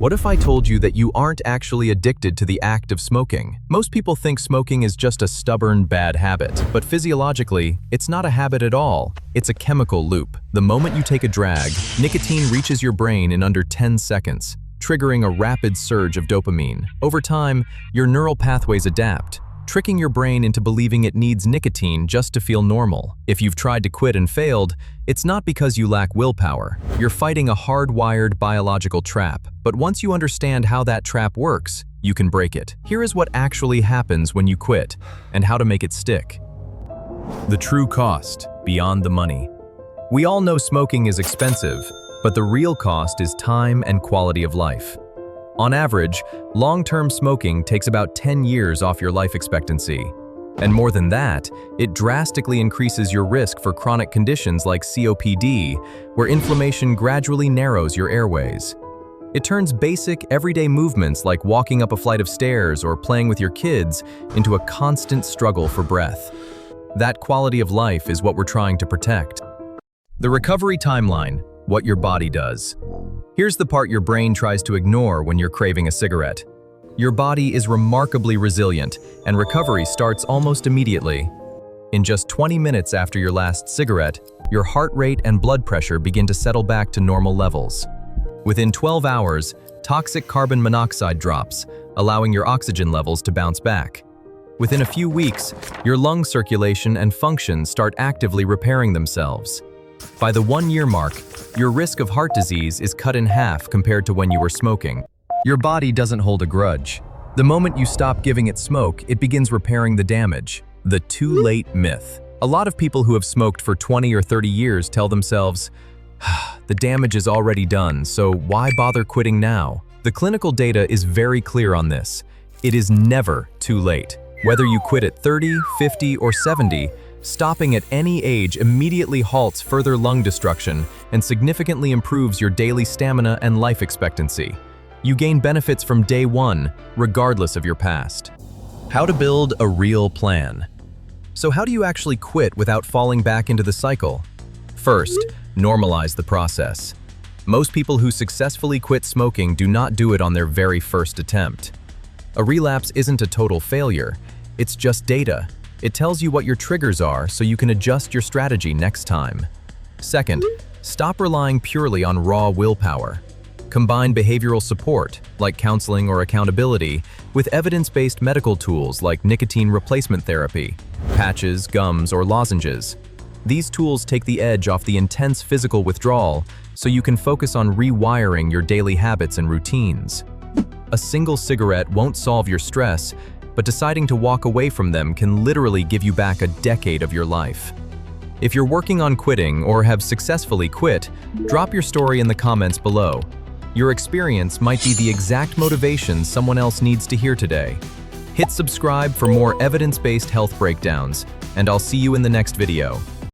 What if I told you that you aren't actually addicted to the act of smoking? Most people think smoking is just a stubborn, bad habit, but physiologically, it's not a habit at all. It's a chemical loop. The moment you take a drag, nicotine reaches your brain in under 10 seconds, triggering a rapid surge of dopamine. Over time, your neural pathways adapt, tricking your brain into believing it needs nicotine just to feel normal. If you've tried to quit and failed, it's not because you lack willpower. You're fighting a hardwired biological trap. But once you understand how that trap works, you can break it. Here is what actually happens when you quit, and how to make it stick. The true cost, beyond the money. We all know smoking is expensive, but the real cost is time and quality of life. On average, long-term smoking takes about 10 years off your life expectancy. And more than that, it drastically increases your risk for chronic conditions like COPD, where inflammation gradually narrows your airways. It turns basic, everyday movements like walking up a flight of stairs or playing with your kids into a constant struggle for breath. That quality of life is what we're trying to protect. The recovery timeline, what your body does. Here's the part your brain tries to ignore when you're craving a cigarette. Your body is remarkably resilient, and recovery starts almost immediately. In just 20 minutes after your last cigarette, your heart rate and blood pressure begin to settle back to normal levels. Within 12 hours, toxic carbon monoxide drops, allowing your oxygen levels to bounce back. Within a few weeks, your lung circulation and function start actively repairing themselves. By the 1-year mark, your risk of heart disease is cut in half compared to when you were smoking. Your body doesn't hold a grudge. The moment you stop giving it smoke, it begins repairing the damage. The too late myth. A lot of people who have smoked for 20 or 30 years tell themselves, the damage is already done, so why bother quitting now? The clinical data is very clear on this. It is never too late. Whether you quit at 30, 50, or 70, stopping at any age immediately halts further lung destruction and significantly improves your daily stamina and life expectancy. You gain benefits from day one, regardless of your past. How to build a real plan. So how do you actually quit without falling back into the cycle? First, normalize the process. Most people who successfully quit smoking do not do it on their very first attempt. A relapse isn't a total failure, it's just data. It tells you what your triggers are so you can adjust your strategy next time. Second, stop relying purely on raw willpower. Combine behavioral support, like counseling or accountability, with evidence-based medical tools like nicotine replacement therapy, patches, gums, or lozenges. These tools take the edge off the intense physical withdrawal so you can focus on rewiring your daily habits and routines. A single cigarette won't solve your stress, but deciding to walk away from them can literally give you back a decade of your life. If you're working on quitting or have successfully quit, drop your story in the comments below. Your experience might be the exact motivation someone else needs to hear today. Hit subscribe for more evidence-based health breakdowns, and I'll see you in the next video.